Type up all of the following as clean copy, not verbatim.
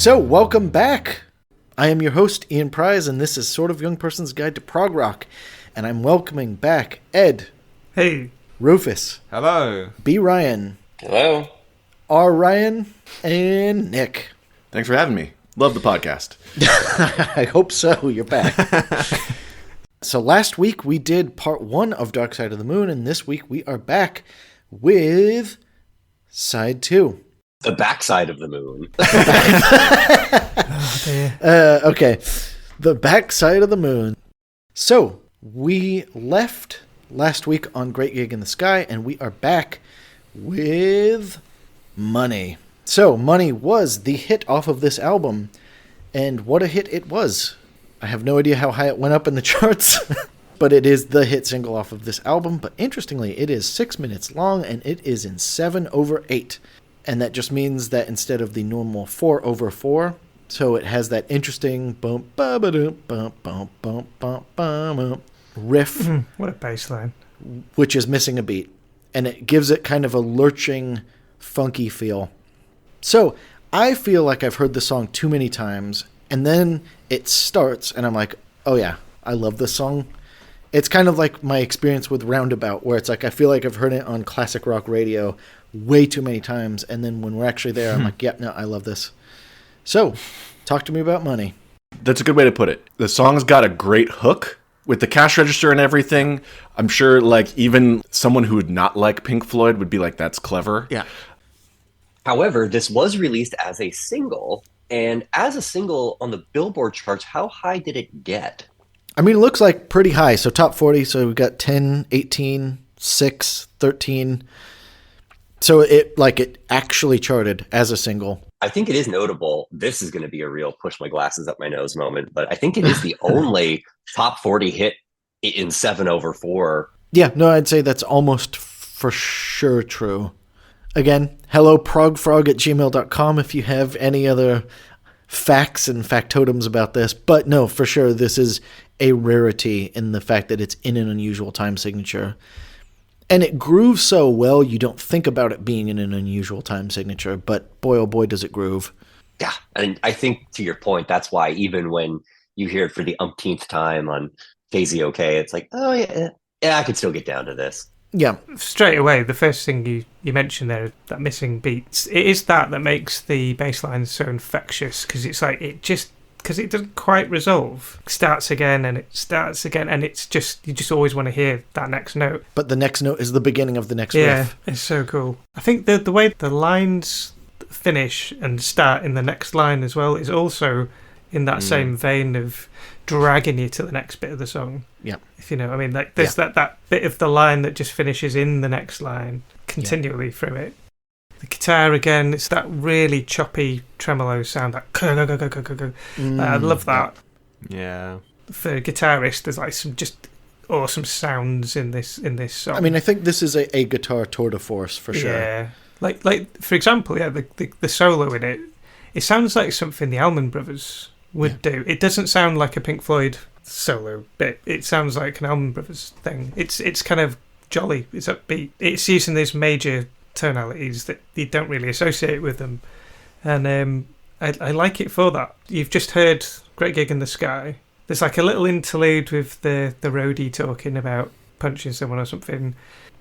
So, welcome back. I am your host, Ian Prize, and this is Sort of Young Person's Guide to Prog Rock. And I'm welcoming back Ed. Hey. Rufus. Hello. B. Ryan. Hello. R. Ryan. And Nick. Thanks for having me. Love the podcast. I hope so. You're back. So last week we did part 1 of Dark Side of the Moon, and this week we are back with side 2. The backside of the moon. Okay. The backside of the moon. So we left last week on Great Gig in the Sky, and we are back with Money. So Money was the hit off of this album, and what a hit it was. I have no idea how high it went up in the charts, but it is the hit single off of this album. But interestingly, it is 6 minutes long, and it is in 7/8. And that just means that instead of the normal 4/4, so it has that interesting bump, ba-ba-dum, bump, bump, bump, bump, bump, riff. What a bass line. Which is missing a beat. And it gives it kind of a lurching, funky feel. So I feel like I've heard the song too many times, and then it starts, and I'm like, oh yeah, I love this song. It's kind of like my experience with Roundabout, where it's like I feel like I've heard it on classic rock radio way too many times, and then when we're actually there, I'm like, yeah, no, I love this. So, talk to me about Money. That's a good way to put it. The song's got a great hook with the cash register and everything. I'm sure, like, even someone who would not like Pink Floyd would be like, that's clever. Yeah. However, this was released as a single, and as a single on the Billboard charts, how high did it get? I mean, it looks like pretty high. So top 40, so we've got 10, 18, 6, 13. So it actually charted as a single. I think it is notable. This is going to be a real push my glasses up my nose moment, but I think it is the only top 40 hit in 7/4. Yeah, no, I'd say that's almost for sure true. Again, helloprogfrog@gmail.com if you have any other facts and factotums about this. But no, for sure, this is a rarity in the fact that it's in an unusual time signature. And it grooves so well, you don't think about it being in an unusual time signature, but boy, oh boy, does it groove. Yeah, and I think to your point, that's why even when you hear it for the umpteenth time on KZOK, it's like, oh yeah, I could still get down to this. Yeah. Straight away, the first thing you mentioned there, that missing beats, it is that makes the bass line so infectious, because it's like because it doesn't quite resolve. It starts again and it starts again, and it's just, you just always want to hear that next note. But the next note is the beginning of the next riff. Yeah, it's so cool. I think the way the lines finish and start in the next line as well is also in that same vein of dragging you to the next bit of the song. Yeah. If you know what I mean. Like there's that bit of the line that just finishes in the next line continually through it. The guitar again, it's that really choppy tremolo sound, that go. I love that. Yeah. For a guitarist, there's like some just awesome sounds in this song. I mean, I think this is a guitar tour de force for sure. Yeah. Like for example, the solo in it, it sounds like something the Allman Brothers would do. It doesn't sound like a Pink Floyd solo bit. It sounds like an Allman Brothers thing. It's kind of jolly. It's upbeat. It's using these major tonalities that you don't really associate with them, and I like it for that. You've just heard Great Gig in the Sky. There's like a little interlude with the roadie talking about punching someone or something,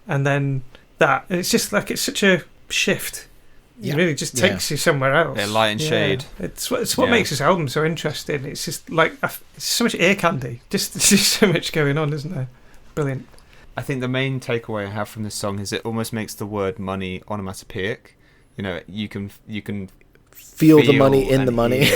and then that, and it's just like, it's such a shift. It really just takes you somewhere else. Yeah, light and shade. It's what makes this album so interesting. It's just like, it's so much ear candy. Just there's just so much going on, isn't there? Brilliant. I think the main takeaway I have from this song is it almost makes the word money onomatopoeic. You know, you can feel the money in the money.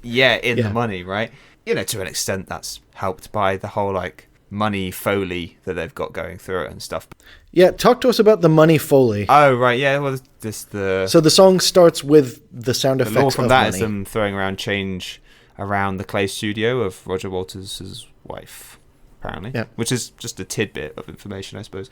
The money, right? You know, to an extent that's helped by the whole like money foley that they've got going through it and stuff. Yeah, talk to us about the money foley. Oh right, yeah. Well, so the song starts with the sound effects. The law from of that money. Is them throwing around change around the clay studio of Roger Waters' wife, apparently. Yeah. Which is just a tidbit of information, I suppose.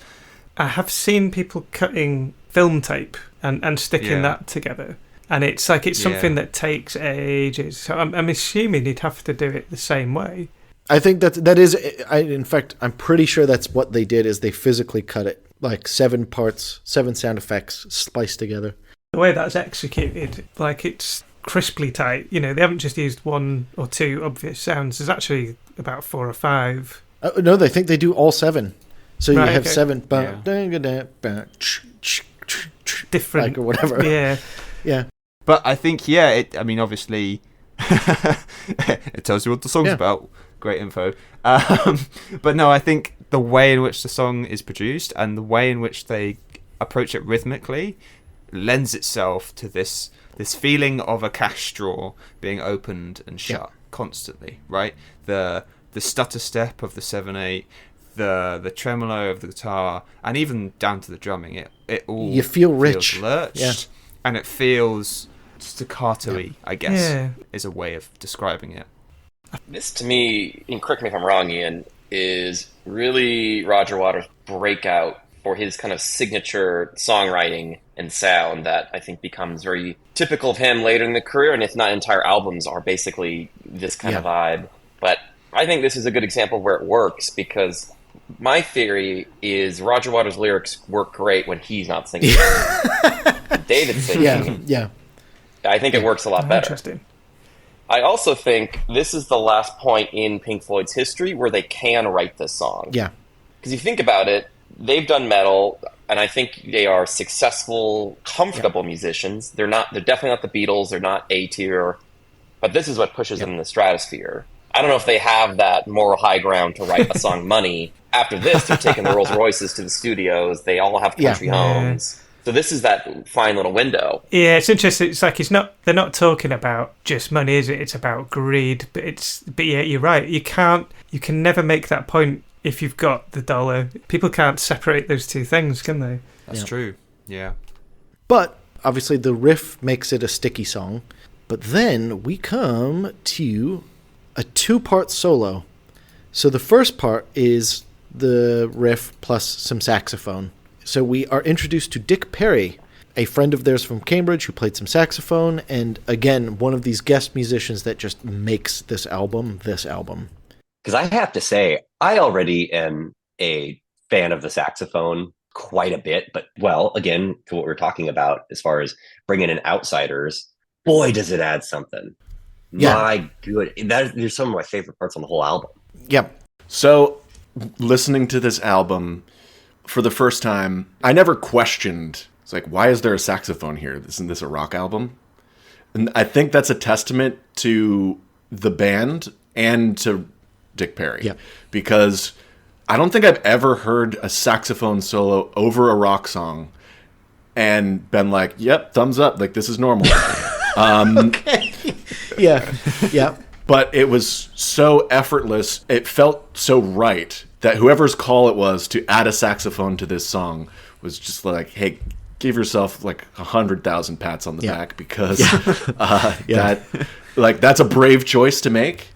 I have seen people cutting film tape and sticking that together. And it's something that takes ages. So I'm assuming you'd have to do it the same way. I think that is. In fact, I'm pretty sure that's what they did. Is they physically cut it like 7 parts, 7 sound effects spliced together. The way that's executed, like, it's crisply tight. You know, they haven't just used 1 or 2 obvious sounds. There's actually about 4 or 5. No, they think they do all 7. So you have 7. Different. Like, or whatever. Yeah. Yeah. But I think, obviously, it tells you what the song's about. Great info. But no, I think the way in which the song is produced and the way in which they approach it rhythmically lends itself to this feeling of a cash drawer being opened and shut constantly, right? The stutter step of the 7/8, the tremolo of the guitar, and even down to the drumming, it all you feel rich, feels lurched, and it feels staccato-y, I guess, is a way of describing it. This, to me, and correct me if I'm wrong, Ian, is really Roger Waters' breakout for his kind of signature songwriting and sound that I think becomes very typical of him later in the career, and if not, entire albums are basically this kind of vibe. But I think this is a good example where it works, because my theory is Roger Waters' lyrics work great when he's not singing. David's singing. Yeah. I think it works a lot better. Interesting. I also think this is the last point in Pink Floyd's history where they can write this song. Yeah. Because you think about it, they've done metal, and I think they are successful, comfortable musicians. They're definitely not the Beatles. They're not A tier, but this is what pushes them in the stratosphere. I don't know if they have that moral high ground to write a song Money. After this, they're taking the Rolls Royces to the studios. They all have country homes. So this is that fine little window. Yeah, it's interesting. It's like they're not talking about just money, is it? It's about greed. But yeah, you're right. You can never make that point if you've got the dollar. People can't separate those two things, can they? That's true. Yeah. But obviously the riff makes it a sticky song. But then we come to a 2-part solo. So the first part is the riff plus some saxophone. So we are introduced to Dick Perry, a friend of theirs from Cambridge who played some saxophone, and again, one of these guest musicians that just makes this album. Because I have to say, I already am a fan of the saxophone quite a bit, but again, to what we're talking about as far as bringing in outsiders, boy, does it add something. Yeah. My good, there's some of my favorite parts on the whole album. Yeah. So, listening to this album for the first time, I never questioned, it's like, why is there a saxophone here? Isn't this a rock album? And I think that's a testament to the band and to Dick Perry. Yeah. Because I don't think I've ever heard a saxophone solo over a rock song and been like, yep, thumbs up, like this is normal. Okay. Yeah. But it was so effortless. It felt so right that whoever's call it was to add a saxophone to this song was just like, hey, give yourself like 100,000 pats on the back, because that's a brave choice to make.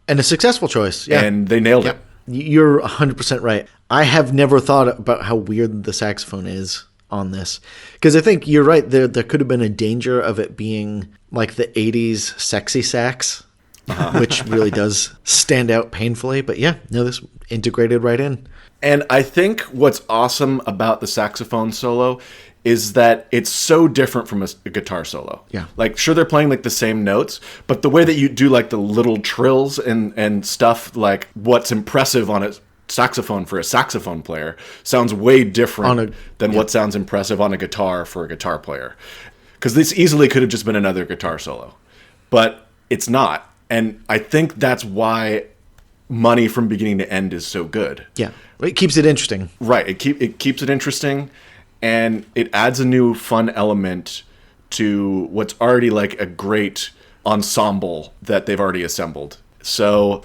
And a successful choice. Yeah. And they nailed it. You're 100% right. I have never thought about how weird the saxophone is on this, because I think you're right. There could have been a danger of it being like the 80s sexy sax, which really does stand out painfully. But this integrated right in. And I think what's awesome about the saxophone solo is that it's so different from a guitar solo. Yeah. Like, sure, they're playing like the same notes, but the way that you do like the little trills and stuff, like what's impressive on a saxophone for a saxophone player sounds way different than what sounds impressive on a guitar for a guitar player. Because this easily could have just been another guitar solo, but it's not. And I think that's why Money from beginning to end is so good. Yeah. It keeps it interesting. Right. It keeps it interesting, and it adds a new fun element to what's already like a great ensemble that they've already assembled. So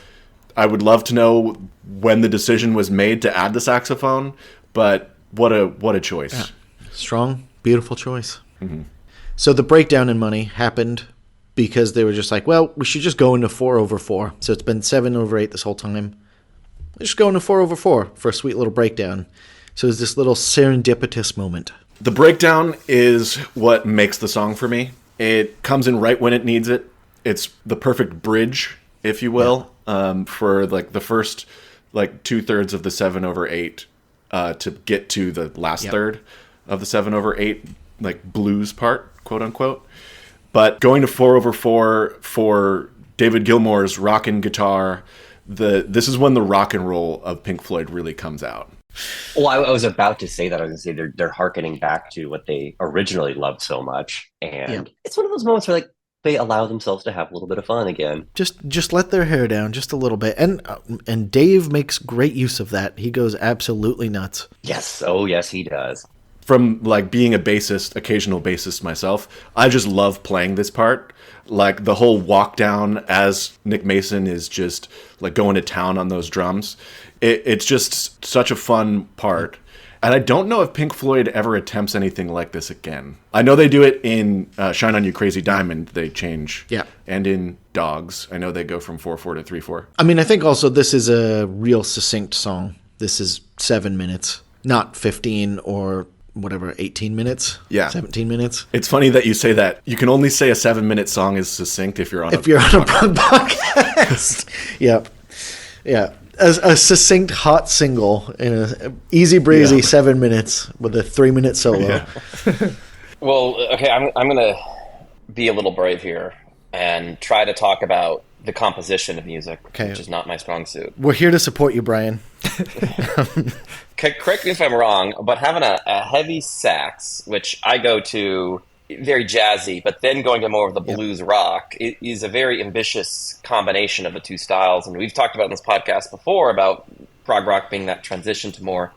I would love to know when the decision was made to add the saxophone, but what a choice. Yeah. Strong, beautiful choice. Mm-hmm. So the breakdown in Money happened because they were just like, well, we should just go into 4/4. So it's been 7/8 this whole time. Let's just go into 4/4 for a sweet little breakdown. So it's this little serendipitous moment. The breakdown is what makes the song for me. It comes in right when it needs it. It's the perfect bridge, if you will, for like the first like 2/3 of the 7/8 to get to the last third of the 7/8 like blues part, quote unquote. But going to 4/4 for David Gilmour's rockin' guitar, this is when the rock and roll of Pink Floyd really comes out. Well, I was about to say that. I was going to say they're hearkening back to what they originally loved so much, and it's one of those moments where like they allow themselves to have a little bit of fun again. Just let their hair down just a little bit, and Dave makes great use of that. He goes absolutely nuts. Yes, oh yes, he does. From like being a bassist, occasional bassist myself, I just love playing this part. Like the whole walk down as Nick Mason is just like going to town on those drums. It's just such a fun part. And I don't know if Pink Floyd ever attempts anything like this again. I know they do it in Shine On You Crazy Diamond. They change. Yeah. And in Dogs, I know they go from 4/4 to 3/4. I mean, I think also this is a real succinct song. This is 7 minutes, not 15 or whatever, 18 minutes? Yeah. 17 minutes? It's funny that you say that. You can only say a 7-minute song is succinct if you're on a podcast. Yeah. A succinct hot single in a easy breezy 7 minutes with a 3-minute solo. Yeah. Well, okay, I'm going to be a little brave here and try to talk about the composition of music, which is not my strong suit. We're here to support you, Brian. Correct me if I'm wrong, but having a heavy sax, which I go to very jazzy, but then going to more of the blues rock, it is a very ambitious combination of the two styles. And we've talked about in this podcast before about prog rock being that transition to more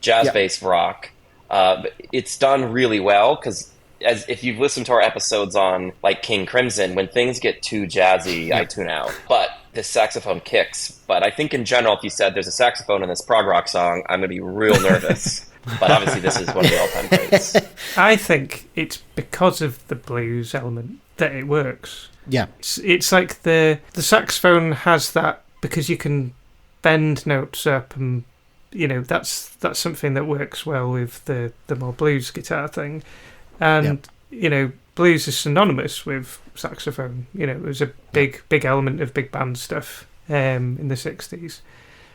jazz-based rock. But it's done really well because as if you've listened to our episodes on like King Crimson, when things get too jazzy, I tune out. But this saxophone kicks. But I think in general, if you said there's a saxophone in this prog rock song, I'm going to be real nervous. But obviously this is one of the all-time greats. I think it's because of the blues element that it works. Yeah. It's like the saxophone has that because you can bend notes up and, you know, that's something that works well with the more blues guitar thing. And, you know, blues is synonymous with saxophone. You know, it was a big element of big band stuff in the 60s.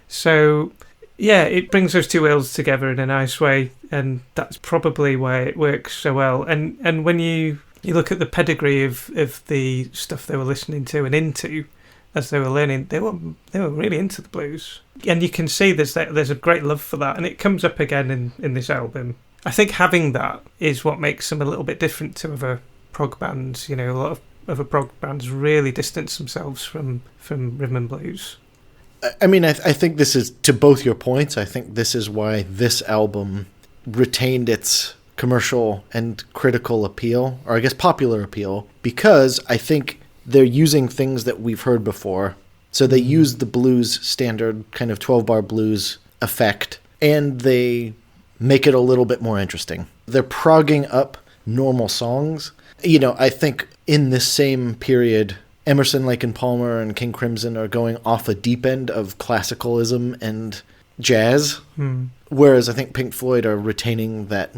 So, yeah, it brings those two worlds together in a nice way, and that's probably why it works so well. And when you look at the pedigree of the stuff they were listening to and into as they were learning, they were really into the blues. And you can see there's a great love for that, and it comes up again in this album. I think having that is what makes them a little bit different to other prog bands. You know, a lot of other prog bands really distance themselves from rhythm and blues. I mean, I think this is, to both your points, I think this is why this album retained its commercial and critical appeal, or I guess popular appeal, because I think they're using things that we've heard before. So they use the blues standard kind of 12-bar blues effect, and they make it a little bit more interesting. They're progging up normal songs. You know, I think in this same period, Emerson, Lake and Palmer and King Crimson are going off a deep end of classicalism and jazz, whereas I think Pink Floyd are retaining that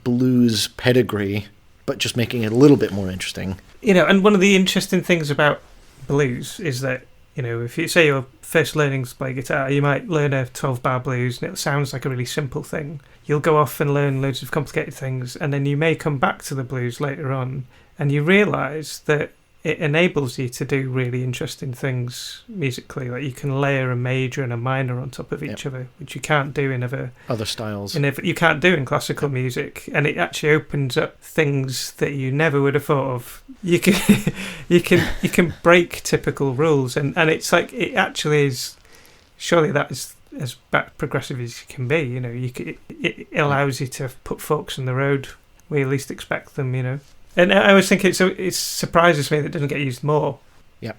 blues pedigree, but just making it a little bit more interesting. You know, and one of the interesting things about blues is that, you know, if you say you're first learning to play guitar, you might learn a 12-bar blues and it sounds like a really simple thing. You'll go off and learn loads of complicated things, and then you may come back to the blues later on and you realise that it enables you to do really interesting things musically. Like you can layer a major and a minor on top of each other, which you can't do in other styles. You can't do in classical music, and it actually opens up things that you never would have thought of. You can break typical rules, and it's like it actually is. Surely that is as back progressive as you can be. You know, it allows you to put folks on the road where you least expect them. You know. And I always think it surprises me that it doesn't get used more. Yeah.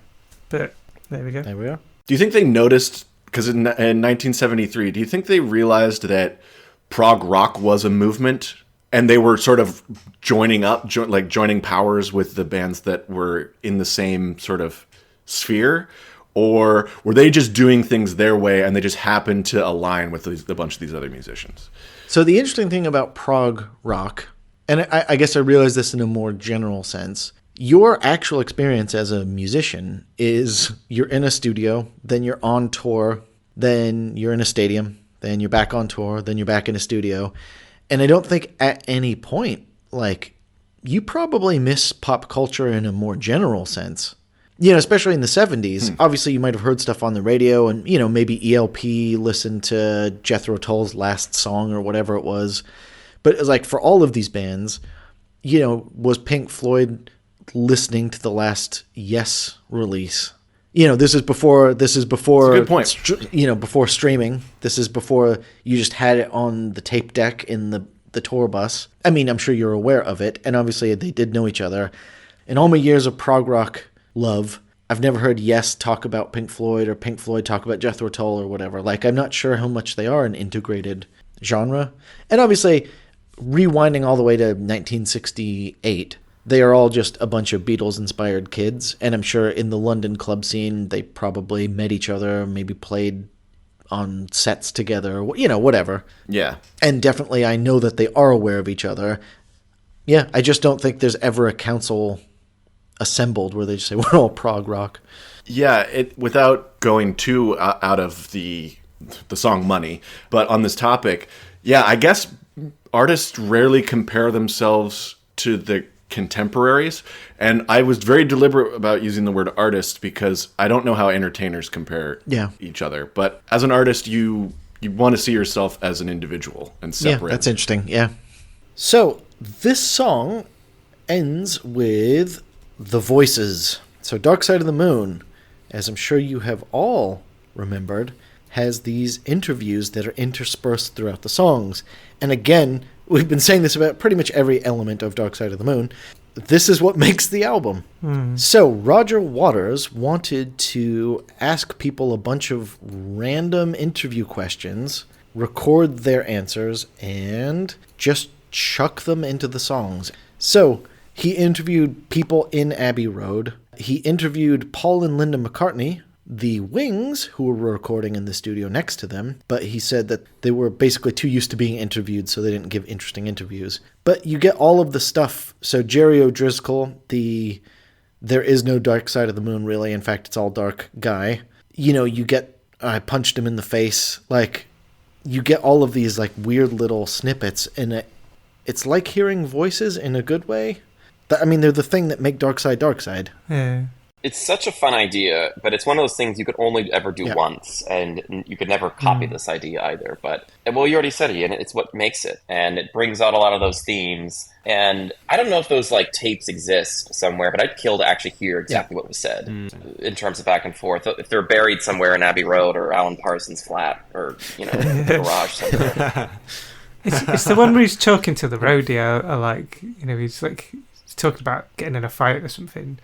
But there we go. There we are. Do you think they noticed, because in 1973, do you think they realized that prog rock was a movement and they were sort of joining powers with the bands that were in the same sort of sphere? Or were they just doing things their way and they just happened to align with a bunch of these other musicians? So the interesting thing about prog rock, and I guess I realize this in a more general sense, your actual experience as a musician is you're in a studio, then you're on tour, then you're in a stadium, then you're back on tour, then you're back in a studio. And I don't think at any point, like, you probably miss pop culture in a more general sense. You know, especially in the 70s. Obviously, you might have heard stuff on the radio and, you know, maybe ELP listened to Jethro Tull's last song or whatever it was. But it was like for all of these bands, you know, was Pink Floyd listening to the last Yes release? You know, this is before That's a good point. Before streaming. This is before you just had it on the tape deck in the tour bus. I mean, I'm sure you're aware of it. And obviously they did know each other. In all my years of prog rock love, I've never heard Yes talk about Pink Floyd or Pink Floyd talk about Jethro Tull or whatever. Like, I'm not sure how much they are an integrated genre. And obviously, rewinding all the way to 1968, they are all just a bunch of Beatles-inspired kids. And I'm sure in the London club scene, they probably met each other, maybe played on sets together, you know, whatever. Yeah. And definitely I know that they are aware of each other. Yeah, I just don't think there's ever a council assembled where they just say, we're all prog rock. Yeah, without going too out of the song Money, but on this topic, yeah, I guess artists rarely compare themselves to the contemporaries, and I was very deliberate about using the word artist because I don't know how entertainers compare each other. But as an artist, you want to see yourself as an individual and separate. Yeah, that's interesting, yeah. So, this song ends with the voices. So Dark Side of the Moon, as I'm sure you have all remembered, has these interviews that are interspersed throughout the songs. And again, we've been saying this about pretty much every element of Dark Side of the Moon. This is what makes the album. So Roger Waters wanted to ask people a bunch of random interview questions, record their answers, and just chuck them into the songs. So he interviewed people in Abbey Road. He interviewed Paul and Linda McCartney, the Wings, who were recording in the studio next to them, but he said that they were basically too used to being interviewed, so they didn't give interesting interviews. But you get all of the stuff. So Jerry O'Driscoll, the There Is No Dark Side of the Moon, really. In fact, it's all dark guy. You know, you get I Punched Him in the Face. Like, you get all of these, like, weird little snippets, and it's like hearing voices in a good way. I mean, they're the thing that make Dark Side Dark Side. Yeah. It's such a fun idea, but it's one of those things you could only ever do once, and you could never copy this idea either. But, well, you already said it, Ian. It's what makes it, and it brings out a lot of those themes. And I don't know if those like tapes exist somewhere, but I'd kill to actually hear exactly what was said in terms of back and forth. If they're buried somewhere in Abbey Road or Alan Parsons' flat or, you know, garage somewhere. It's the one where he's talking to the roadie, like, you know, he's talking about getting in a fight or something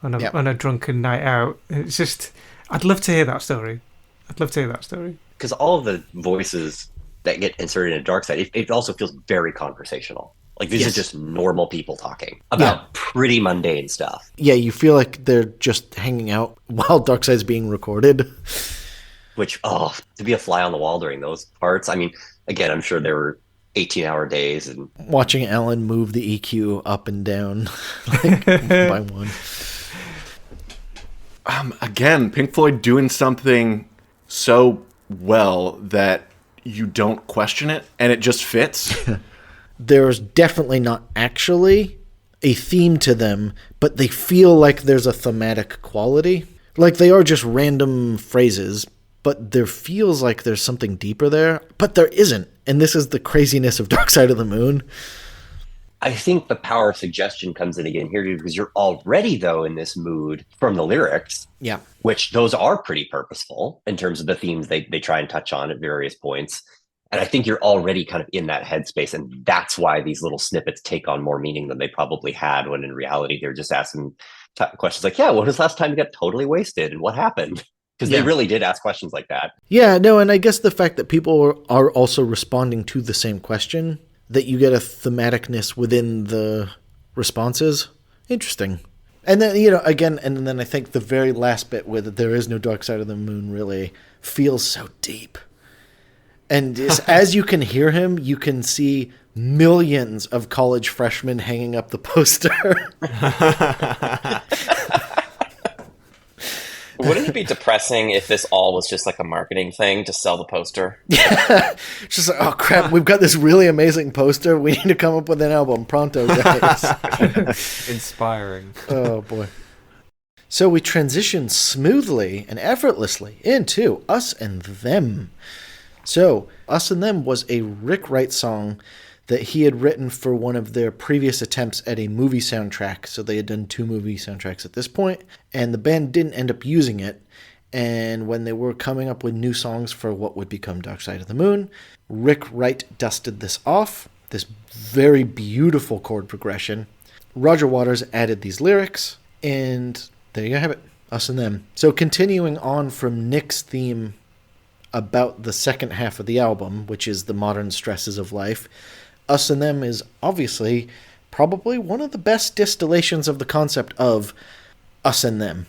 on a drunken night out. It's just, I'd love to hear that story. Because all of the voices that get inserted in Dark Side, it also feels very conversational. Like these are just normal people talking about pretty mundane stuff. Yeah, you feel like they're just hanging out while Dark Side's being recorded. Which, to be a fly on the wall during those parts. I mean, again, I'm sure there were 18-hour days. And watching Alan move the EQ up and down like, one by one. Again, Pink Floyd doing something so well that you don't question it, and it just fits. There's definitely not actually a theme to them, but they feel like there's a thematic quality. Like they are just random phrases, but there feels like there's something deeper there, but there isn't. And this is the craziness of Dark Side of the Moon. I think the power of suggestion comes in again here because you're already, though, in this mood from the lyrics. Yeah. Which those are pretty purposeful in terms of the themes they try and touch on at various points. And I think you're already kind of in that headspace. And that's why these little snippets take on more meaning than they probably had when in reality they're just asking questions like, when was the last time you got totally wasted and what happened? Because they really did ask questions like that. Yeah, no, and I guess the fact that people are also responding to the same question, that you get a thematicness within the responses. Interesting. And then, you know, again, and then I think the very last bit with There Is No Dark Side of the Moon really feels so deep. And as you can hear him, you can see millions of college freshmen hanging up the poster. Wouldn't it be depressing if this all was just like a marketing thing to sell the poster? Yeah. It's just like, oh crap, we've got this really amazing poster. We need to come up with an album. Pronto, guys. Inspiring. Oh boy. So we transition smoothly and effortlessly into Us and Them. So Us and Them was a Rick Wright song that he had written for one of their previous attempts at a movie soundtrack. So they had done 2 movie soundtracks at this point, and the band didn't end up using it. And when they were coming up with new songs for what would become Dark Side of the Moon, Rick Wright dusted this off, this very beautiful chord progression. Roger Waters added these lyrics, and there you have it, Us and Them. So continuing on from Nick's theme about the second half of the album, which is the modern stresses of life, Us and Them is obviously probably one of the best distillations of the concept of us and them.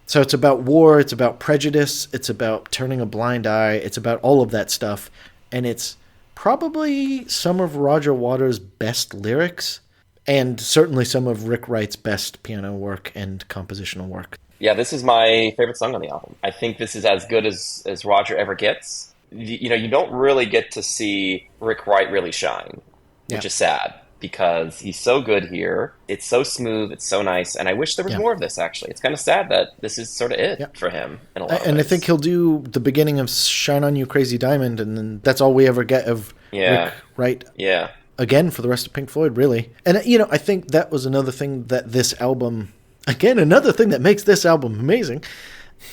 So it's about war, it's about prejudice, it's about turning a blind eye, it's about all of that stuff, and it's probably some of Roger Waters' best lyrics, and certainly some of Rick Wright's best piano work and compositional work. Yeah, this is my favorite song on the album. I think this is as good as Roger ever gets. You don't really get to see Rick Wright really shine, which is sad, because he's so good here. It's so smooth, it's so nice, and I wish there was more of this, actually. It's kind of sad that this is sort of it for him in a lot of ways. I think he'll do the beginning of Shine On You Crazy Diamond, and then that's all we ever get of Rick Wright. Yeah. Again, for the rest of Pink Floyd, really. And, I think that was another thing that this album... Again, another thing that makes this album amazing.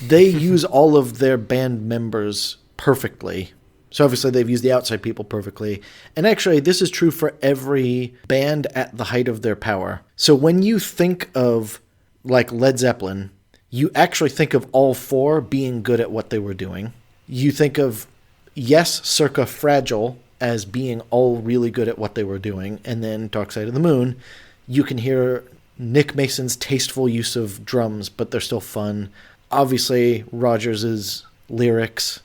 They use all of their band members perfectly. So obviously they've used the outside people perfectly. And actually, this is true for every band at the height of their power. So when you think of, like, Led Zeppelin, you actually think of all 4 being good at what they were doing. You think of Yes, circa Fragile, as being all really good at what they were doing. And then Dark Side of the Moon, you can hear Nick Mason's tasteful use of drums, but they're still fun. Obviously, Rogers' lyrics,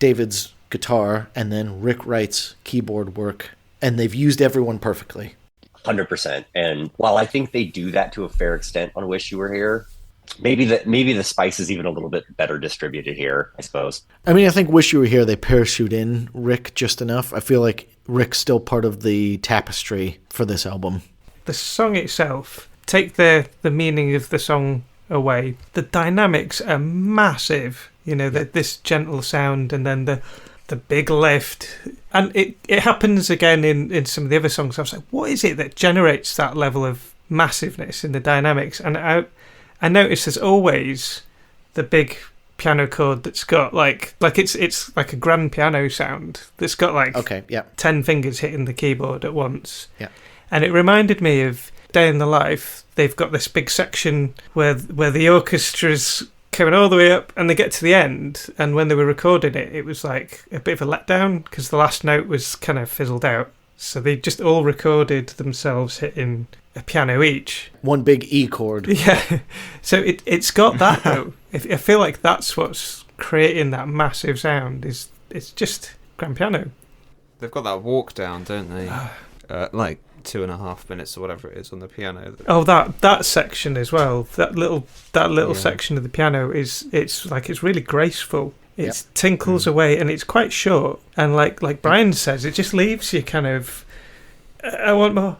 David's guitar, and then Rick Wright's keyboard work. And they've used everyone perfectly. 100%. And while I think they do that to a fair extent on Wish You Were Here, maybe the spice is even a little bit better distributed here, I suppose. I mean, I think Wish You Were Here, they parachute in Rick just enough. I feel like Rick's still part of the tapestry for this album. The song itself, take the meaning of the song away, the dynamics are massive. This gentle sound and then the big lift. And it happens again in some of the other songs. I was like, what is it that generates that level of massiveness in the dynamics? And I noticed there's always the big piano chord that's got like it's like a grand piano sound that's got 10 fingers hitting the keyboard at once. Yeah. And it reminded me of Day in the Life. They've got this big section where the orchestra's coming all the way up and they get to the end, and when they were recording it, it was like a bit of a letdown because the last note was kind of fizzled out. So they just all recorded themselves hitting a piano each. One big E chord. Yeah. So it's got that though. I feel like that's what's creating that massive sound. It's just grand piano. They've got that walk down, don't they? Like 2.5 minutes or whatever it is on the piano. Oh, that section as well. That little section of the piano it's really graceful. It tinkles away and it's quite short. And like Brian says, it just leaves you kind of, I want more.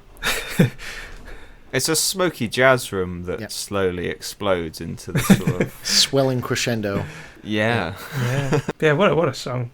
It's a smoky jazz room that slowly explodes into the sort of swelling crescendo. Yeah. What a song.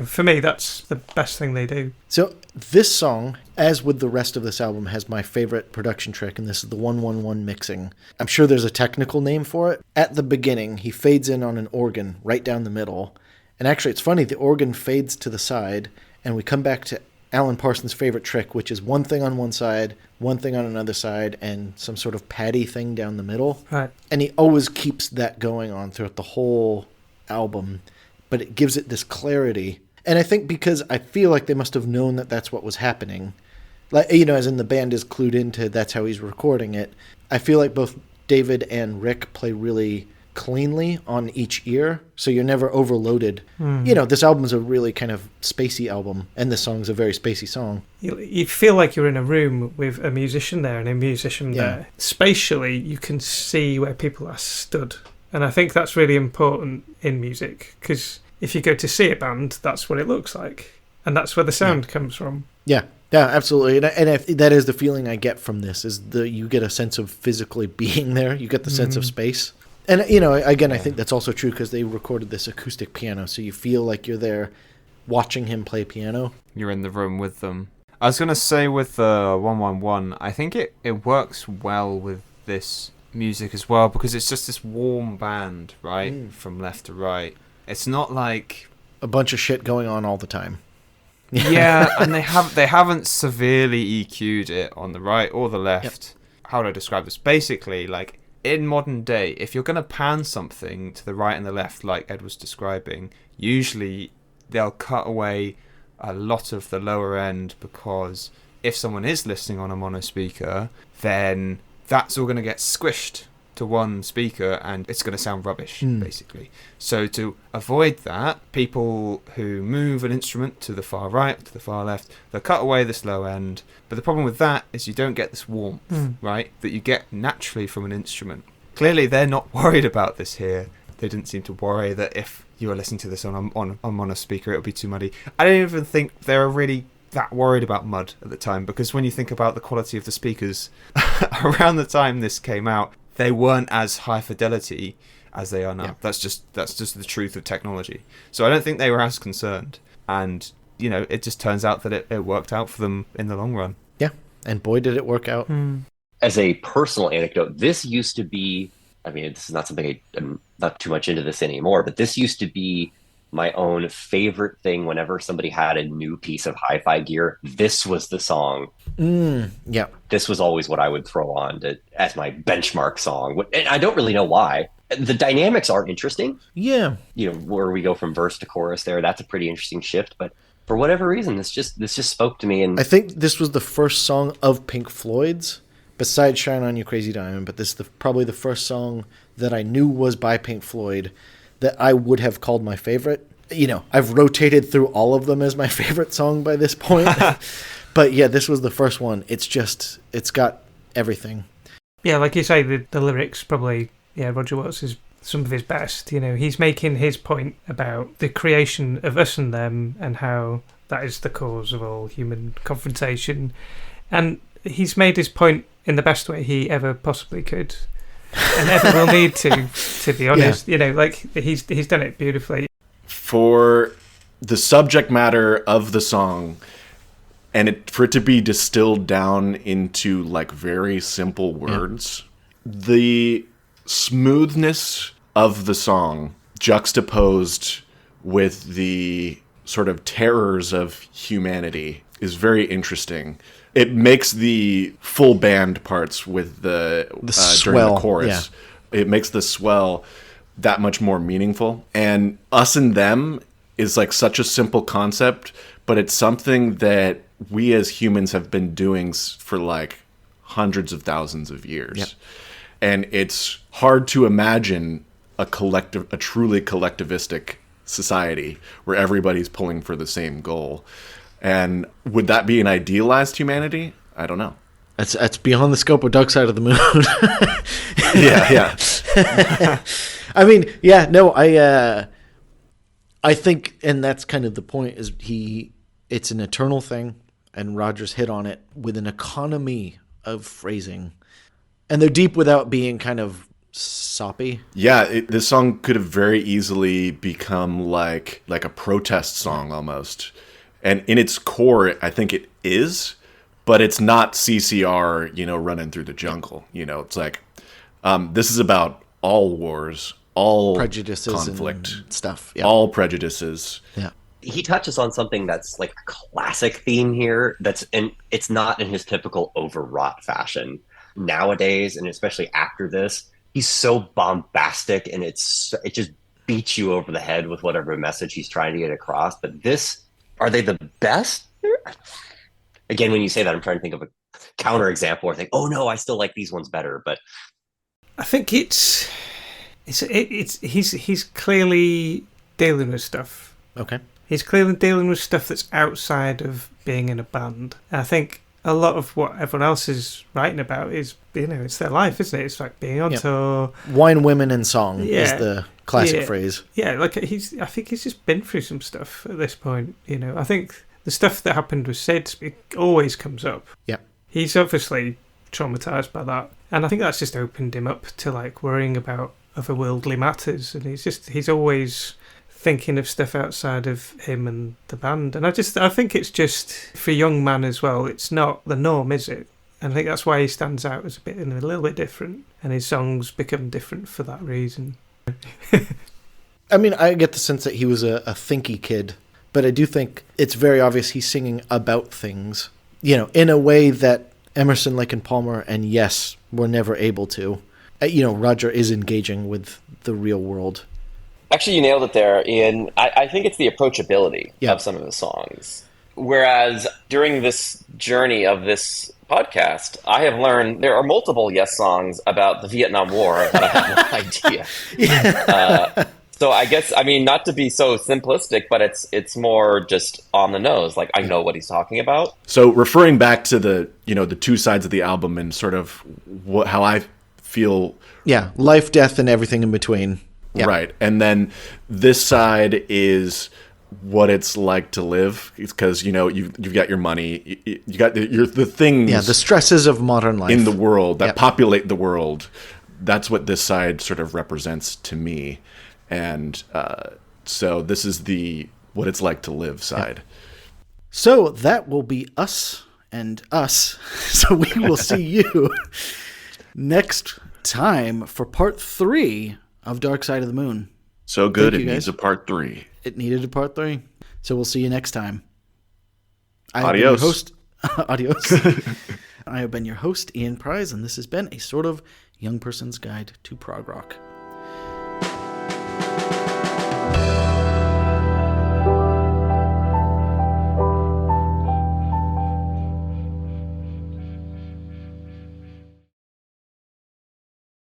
For me, that's the best thing they do. So this song, as with the rest of this album, has my favorite production trick, and this is the 1-1-1 mixing. I'm sure there's a technical name for it. At the beginning, he fades in on an organ right down the middle. And actually, it's funny, the organ fades to the side, and we come back to Alan Parsons' favorite trick, which is one thing on one side, one thing on another side, and some sort of paddy thing down the middle. Right. And he always keeps that going on throughout the whole album, but it gives it this clarity. And I think because I feel like they must have known that that's what was happening. Like, as in the band is clued into that's how he's recording it. I feel like both David and Rick play really cleanly on each ear, so you're never overloaded. This album is a really kind of spacey album, and this song's a very spacey song. You feel like you're in a room with a musician there and a musician there. Spatially, you can see where people are stood And I think that's really important in music, because if you go to see a band, that's what it looks like. And that's where the sound comes from. Yeah, absolutely. And if that is the feeling I get from this, is you get a sense of physically being there. You get the sense of space. And, you know, again, I think that's also true because they recorded this acoustic piano, so you feel like you're there watching him play piano. You're in the room with them. I was going to say with the 111, I think it works well with this music as well, because it's just this warm band, right, from left to right. It's not like a bunch of shit going on all the time. Yeah, and they haven't severely EQ'd it on the right or the left. Yep. How do I describe this? Basically, like in modern day, if you're going to pan something to the right and the left, like Ed was describing, usually they'll cut away a lot of the lower end, because if someone is listening on a mono speaker, then that's all going to get squished to one speaker and it's going to sound rubbish, basically. So to avoid that, people who move an instrument to the far right, to the far left, they'll cut away this low end. But the problem with that is you don't get this warmth, right, that you get naturally from an instrument. Clearly they're not worried about this here. They didn't seem to worry that if you were listening to this on mono speaker, it would be too muddy. I don't even think they were really that worried about mud at the time, because when you think about the quality of the speakers around the time this came out, they weren't as high fidelity as they are now. Yeah. That's just the truth of technology. So I don't think they were as concerned. And, you know, it just turns out that it worked out for them in the long run. Yeah, and boy, did it work out. As a personal anecdote, this used to be, I mean, this is not something I'm not too much into this anymore, but this used to be my own favorite thing whenever somebody had a new piece of hi-fi gear. This was the song. Yeah. This was always what I would throw on as my benchmark song. And I don't really know why. The dynamics are interesting. Yeah. You know, where we go from verse to chorus there, that's a pretty interesting shift. But for whatever reason, this just spoke to me. And I think this was the first song of Pink Floyd's, besides Shine On You Crazy Diamond, but this is probably the first song that I knew was by Pink Floyd that I would have called my favorite. You know, I've rotated through all of them as my favorite song by this point. But yeah, this was the first one. It's got everything. Yeah, like you say, the lyrics probably, Roger Waters is some of his best. You know, he's making his point about the creation of us and them and how that is the cause of all human confrontation. And he's made his point in the best way he ever possibly could. And ever will need to be honest. Yeah. You know, like he's done it beautifully. For the subject matter of the song, and for it to be distilled down into like very simple words, the smoothness of the song juxtaposed with the sort of terrors of humanity is very interesting. It makes the full band parts with the swell during the chorus. Yeah. It makes the swell that much more meaningful. And us and them is like such a simple concept, but it's something that we as humans have been doing for like hundreds of thousands of years. Yep. And it's hard to imagine a truly collectivistic society where everybody's pulling for the same goal. And would that be an idealized humanity? I don't know. That's beyond the scope of Dark Side of the Moon. Yeah. I mean, yeah, no, I think, and that's kind of the point, is it's an eternal thing, and Rogers hit on it with an economy of phrasing. And they're deep without being kind of soppy. Yeah, this song could have very easily become like a protest song almost. And in its core, I think it is, but it's not CCR, you know, running through the jungle. You know, it's like, this is about all wars, all prejudices, conflict, and stuff. Yeah. All prejudices. Yeah. He touches on something that's like a classic theme here. It's not in his typical overwrought fashion nowadays, and especially after this, he's so bombastic, and it just beats you over the head with whatever message he's trying to get across. But are they the best? Again, when you say that, I'm trying to think of a counterexample or think, oh no, I still like these ones better. But I think he's clearly dealing with stuff. Okay. He's clearly dealing with stuff that's outside of being in a band. And I think a lot of what everyone else is writing about is, it's their life, isn't it? It's like being on tour. Wine, women, and song is the classic phrase. Yeah, like I think he's just been through some stuff at this point. I think the stuff that happened with Sid, it always comes up. Yeah. He's obviously traumatized by that, and I think that's just opened him up to like worrying about otherworldly matters, and he's always thinking of stuff outside of him and the band. And I think it's just, for a young man as well, it's not the norm, is it? And I think that's why he stands out as a little bit different, and his songs become different for that reason. I mean, I get the sense that he was a thinky kid, but I do think it's very obvious he's singing about things, in a way that Emerson, Lake and Palmer and Yes were never able to. Roger is engaging with the real world. Actually, you nailed it there, Ian. I think it's the approachability of some of the songs. Whereas during this journey of this podcast, I have learned there are multiple Yes songs about the Vietnam War that I have no idea. So I guess, not to be so simplistic, but it's more just on the nose. Like, I know what he's talking about. So referring back to the two sides of the album and sort of how I feel. Yeah, life, death, and everything in between. Yep. Right. And then this side is what it's like to live, because you've got your money, you got the things, the stresses of modern life in the world that populate the world. That's what this side sort of represents to me. And so this is what it's like to live side. So that will be us and us. So we will see you next time for part 3 of Dark Side of the Moon. So good, it needs a part 3. It needed a part 3. So we'll see you next time. Adios. Adios. I have been your host, Ian Prize, and this has been a sort of young person's guide to prog rock.